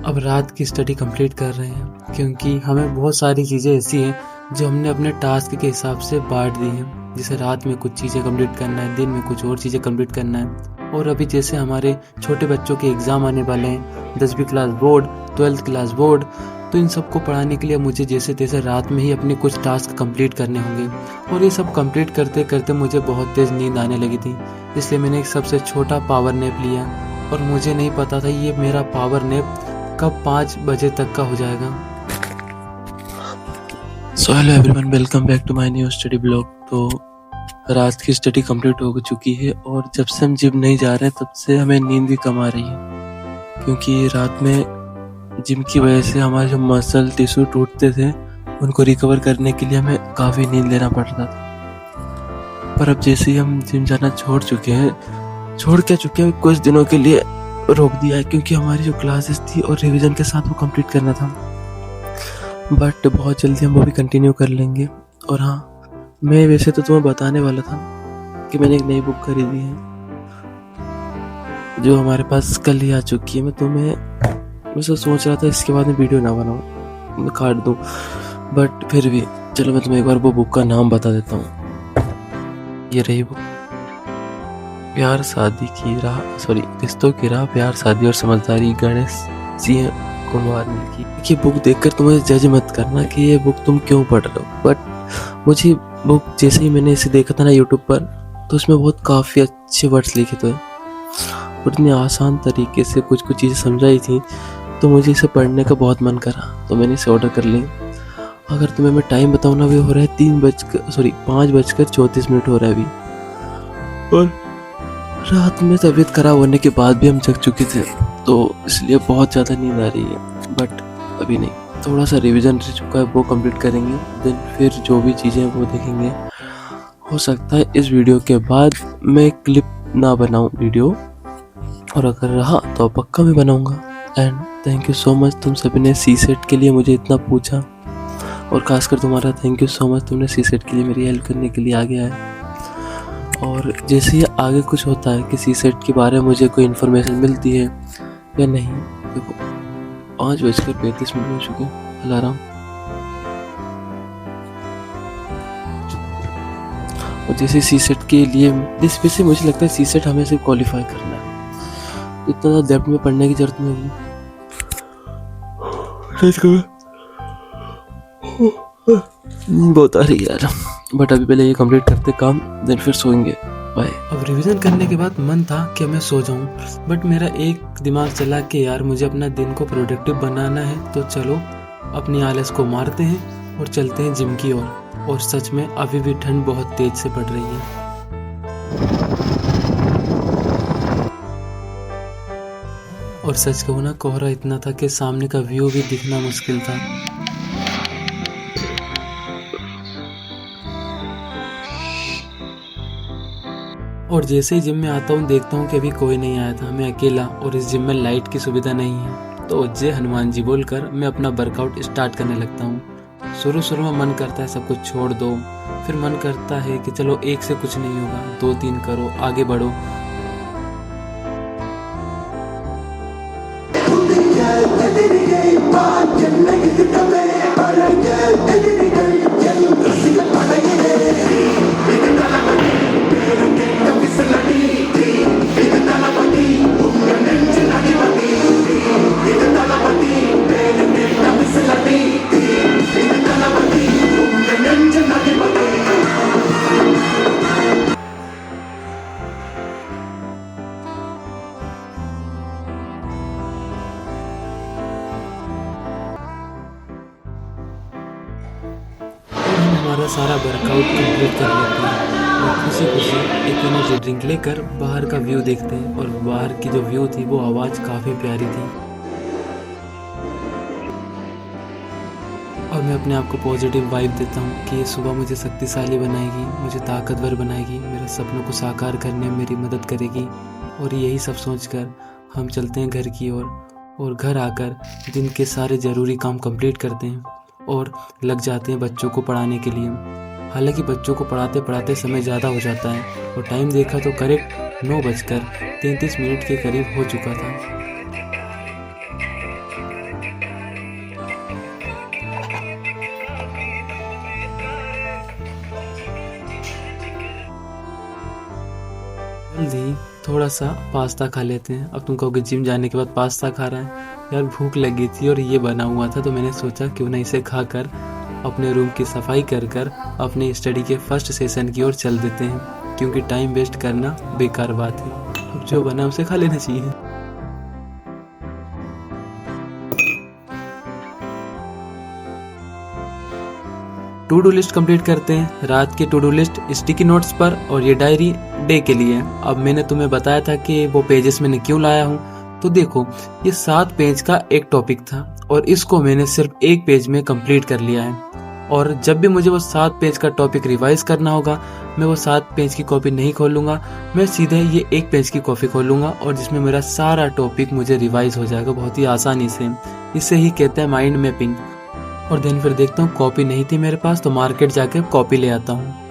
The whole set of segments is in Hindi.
अब रात की स्टडी कंप्लीट कर रहे हैं, क्योंकि हमें बहुत सारी चीज़ें ऐसी हैं जो हमने अपने टास्क के हिसाब से बांट दी हैं। जैसे रात में कुछ चीज़ें कंप्लीट करना है, दिन में कुछ और चीज़ें कंप्लीट करना है। और अभी जैसे हमारे छोटे बच्चों के एग्ज़ाम आने वाले हैं, 10वीं class board, 12th class board, तो इन सबको पढ़ाने के लिए मुझे जैसे तैसे रात में ही अपने कुछ टास्क कंप्लीट करने होंगे। और ये सब कंप्लीट करते करते मुझे बहुत तेज़ नींद आने लगी थी, इसलिए मैंने एक सबसे छोटा पावर नैप लिया। और मुझे नहीं पता था ये मेरा पावर नैप कब 5 बजे तक का हो जाएगा। So hello everyone, welcome back to my new study blog. तो रात की स्टडी कंप्लीट हो चुकी है और जब से हम जिम नहीं जा रहे हैं तब से हमें नींद भी कम आ रही है, क्योंकि रात में जिम की वजह से हमारे जो मसल टिश्यू टूटते थे उनको रिकवर करने के लिए हमें काफ़ी नींद लेना पड़ता था। पर अब जैसे ही हम जिम जाना छोड़ चुके हैं कुछ दिनों के लिए रोक दिया है, क्योंकि हमारी जो क्लासेस थी और रिवीजन के साथ वो कंप्लीट करना था। बट बहुत जल्दी हम वो भी कंटिन्यू कर लेंगे। और हाँ, मैं वैसे तो तुम्हें बताने वाला था कि मैंने एक नई बुक खरीदी है जो हमारे पास कल ही आ चुकी है। मैं सोच रहा था इसके बाद में वीडियो ना बनाऊं, मैं काट दूं, बट फिर भी चलो मैं तुम्हें एक बार वो बुक का नाम बता देता हूँ। ये रही बुक, प्यार शादी की राह, रिश्तों की राह, प्यार शादी और समझदारी, गणेश सिंह कुमार की। ये बुक देखकर तुम्हें जज मत करना कि ये बुक तुम क्यों पढ़ रहे हो, बट मुझे बुक जैसे ही मैंने इसे देखा था ना यूट्यूब पर, तो उसमें बहुत काफ़ी अच्छे वर्ड्स लिखे थे और इतने आसान तरीके से कुछ चीज़ें समझाई थी, तो मुझे इसे पढ़ने का बहुत मन करा, तो मैंने इसे ऑर्डर कर ली। अगर तुम्हें मैं टाइम बताऊँ ना, भी हो रहा है 5:34 हो रहा है अभी। और रात में तबीयत खराब होने के बाद भी हम जग चुके थे, तो इसलिए बहुत ज़्यादा नींद आ रही है। बट अभी नहीं, थोड़ा सा रिवीजन रह चुका है, वो कंप्लीट करेंगे, देन फिर जो भी चीज़ें हैं वो देखेंगे। हो सकता है इस वीडियो के बाद मैं क्लिप ना बनाऊं वीडियो, और अगर रहा तो पक्का मैं बनाऊंगा। And thank you so much, तुम सभी ने सी सेट के लिए मुझे इतना पूछा, और खासकर तुम्हारा थैंक यू सो मच, तुमने सी सेट के लिए मेरी हेल्प करने के लिए आगे आए। और जैसे ही आगे कुछ होता है कि सी सेट के बारे में मुझे कोई इन्फॉर्मेशन मिलती है या नहीं, देखो 5:35 हो चुके अलार्म, और जैसे सी सेट के लिए जिस पे से मुझे लगता है सी सेट हमें सिर्फ क्वालिफाई करना है, इतना ज़्यादा डेप्थ में पढ़ने की जरूरत नहीं है। बहुत आ रही है यार, बट अभी पहले ये कंप्लीट करते काम, देन फिर सोएंगे। बाय। अब रिवीजन करने के बाद मन था कि मैं सो जाऊं, बट मेरा एक दिमाग चला कि यार मुझे अपना दिन को प्रोडक्टिव बनाना है, तो चलो अपनी आलस को मारते हैं और चलते हैं जिम की ओर। और सच में अभी भी ठंड बहुत तेज से पड़ रही है। और सच कहूँ ना, कोहरा इतना था कि सामने का व्यू भी दिखना मुश्किल था। और जैसे ही जिम में आता हूँ देखता हूँ कि अभी कोई नहीं आया था, मैं अकेला, और इस जिम में लाइट की सुविधा नहीं है। तो जय हनुमान जी बोलकर मैं अपना वर्कआउट स्टार्ट करने लगता हूँ। शुरू में मन करता है सब कुछ छोड़ दो, फिर मन करता है कि चलो एक से कुछ नहीं होगा, 2-3 करो, आगे बढ़ो। हमारा सारा वर्कआउट कंप्लीट कर लेते हैं और खुशी एक एनर्जी ड्रिंक लेकर बाहर का व्यू देखते हैं। और बाहर की जो व्यू थी वो आवाज़ काफ़ी प्यारी थी, और मैं अपने आप को पॉजिटिव वाइब देता हूँ कि ये सुबह मुझे शक्तिशाली बनाएगी, मुझे ताकतवर बनाएगी, मेरे सपनों को साकार करने में मेरी मदद करेगी। और यही सब सोचकर हम चलते हैं घर की ओर, और घर आकर दिन के सारे ज़रूरी काम कंप्लीट करते हैं और लग जाते हैं बच्चों को पढ़ाने के लिए। हालांकि बच्चों को पढ़ाते पढ़ाते समय ज़्यादा हो जाता है, और टाइम देखा तो करेक्ट 9:33 के करीब हो चुका था। दी, थोड़ा सा पास्ता खा लेते हैं। अब तुम कहोगे जिम जाने के बाद पास्ता खा रहा है, यार भूख लगी थी और ये बना हुआ था तो मैंने सोचा क्यों ना इसे खाकर अपने रूम की सफाई कर अपने स्टडी के फर्स्ट सेशन की ओर चल देते हैं, क्योंकि टाइम वेस्ट करना बेकार बात है। अब जो बना उसे खा लेना चाहिए। टू डू लिस्ट कंप्लीट करते हैं। रात की to do list sticky notes पर और ये डायरी डे के लिए। अब मैंने तुम्हें बताया था कि वो पेजेस मैंने क्यों लाया हूँ, तो देखो ये 7 पेज का एक टॉपिक था और इसको मैंने सिर्फ 1 पेज में कंप्लीट कर लिया है। और जब भी मुझे वो 7 पेज का टॉपिक रिवाइज करना होगा, मैं वो 7 पेज की कॉपी नहीं खोलूंगा, मैं सीधे ये 1 पेज की कॉपी खोलूंगा और जिसमें मेरा सारा टॉपिक मुझे रिवाइज हो जाएगा बहुत ही आसानी से। इसे ही कहते हैं माइंड मैपिंग। और दिन फिर देखता हूँ कॉपी नहीं थी मेरे पास, तो मार्केट जाके कॉपी ले आता हूँ।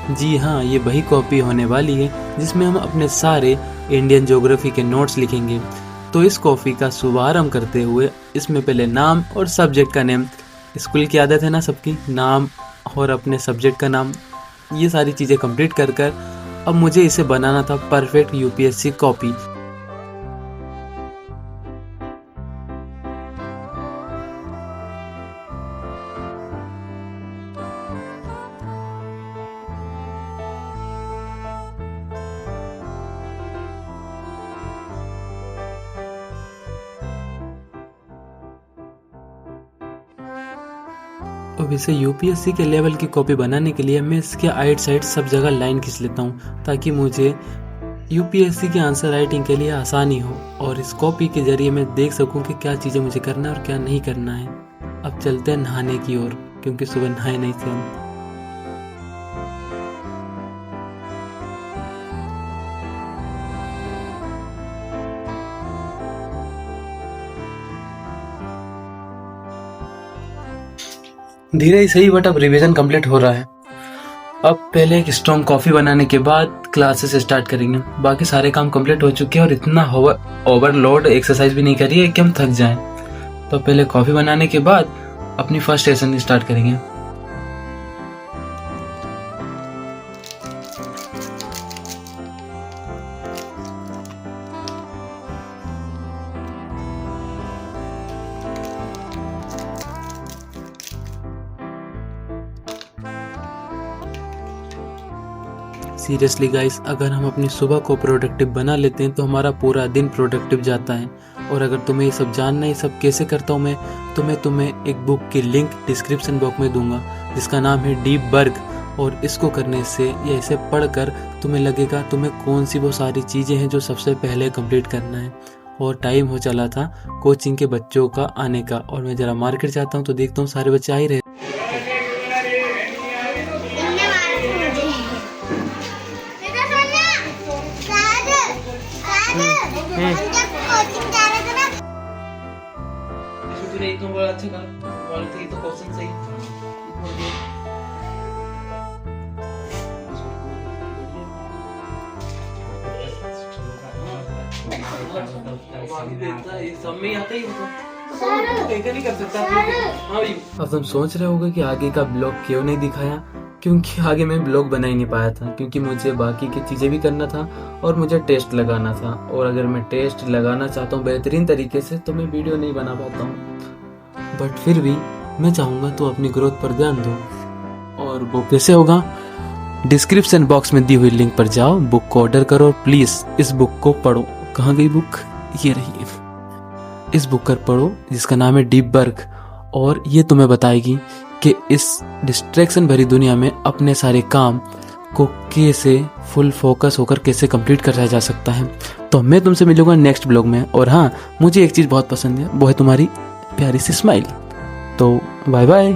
जी हाँ, ये वही कॉपी होने वाली है जिसमें हम अपने सारे इंडियन ज्योग्राफी के नोट्स लिखेंगे। तो इस कॉपी का शुभारंभ करते हुए इसमें पहले नाम और सब्जेक्ट का नेम, स्कूल की आदत है ना सबकी, नाम और अपने सब्जेक्ट का नाम, ये सारी चीज़ें कंप्लीट कर अब मुझे इसे बनाना था परफेक्ट यूपीएससी कॉपी। अब इसे यूपीएससी के लेवल की कॉपी बनाने के लिए मैं इसके आइट साइड सब जगह लाइन खींच लेता हूँ, ताकि मुझे यूपीएससी के आंसर राइटिंग के लिए आसानी हो और इस कॉपी के जरिए मैं देख सकूँ कि क्या चीज़ें मुझे करना है और क्या नहीं करना है। अब चलते हैं नहाने की ओर, क्योंकि सुबह नहाए नहीं थे हम। धीरे ही सही, बट अब रिवीजन कंप्लीट हो रहा है। अब पहले एक स्ट्रॉन्ग कॉफी बनाने के बाद क्लासेस स्टार्ट करेंगे। बाकी सारे काम कंप्लीट हो चुके हैं और इतना ओवरलोड एक्सरसाइज भी नहीं करी है कि हम थक जाएं। तो पहले कॉफी बनाने के बाद अपनी फर्स्ट सेशन स्टार्ट करेंगे। सीरियसली गाइस, अगर हम अपनी सुबह को प्रोडक्टिव बना लेते हैं तो हमारा पूरा दिन प्रोडक्टिव जाता है। और अगर तुम्हें ये सब जानना है, ये सब कैसे करता हूँ मैं, तो मैं तुम्हें एक बुक की लिंक डिस्क्रिप्शन बॉक्स में दूंगा जिसका नाम है डीप वर्क। और इसको करने से या इसे पढ़कर तुम्हें लगेगा तुम्हें कौन सी वो सारी चीज़ें हैं जो सबसे पहले कंप्लीट करना है। और टाइम हो चला था कोचिंग के बच्चों का आने का, और मैं ज़रा मार्केट जाता हूँ तो देखता हूँ सारे बच्चे आ ही रहे। तो बड़ा अच्छा कर, तो क्वेश्चन सही। अब तुम सोच रहे होगे कि आगे का ब्लॉग क्यों नहीं दिखाया, क्योंकि आगे मैं ब्लॉग बना ही नहीं पाया था, क्योंकि मुझे बाकी की चीज़ें भी करना था और मुझे टेस्ट लगाना था। और अगर मैं टेस्ट लगाना चाहता हूँ बेहतरीन तरीके से तो मैं वीडियो नहीं बना पाता हूँ। बट फिर भी मैं चाहूँगा तो अपनी ग्रोथ पर ध्यान दो। और वो कैसे होगा? डिस्क्रिप्शन बॉक्स में दी हुई लिंक पर जाओ, बुक को ऑर्डर करो और प्लीज़ इस बुक को पढ़ो। कहाँ गई बुक? ये रही। इस बुक पर पढ़ो जिसका नाम है डीप वर्क, और ये तुम्हें बताएगी कि इस डिस्ट्रैक्शन भरी दुनिया में अपने सारे काम को कैसे फुल फोकस होकर कैसे कंप्लीट करा जा सकता है। तो मैं तुमसे मिलूंगा नेक्स्ट ब्लॉग में। और हाँ, मुझे एक चीज़ बहुत पसंद है, वो है तुम्हारी प्यारी सी स्माइल। तो बाय बाय।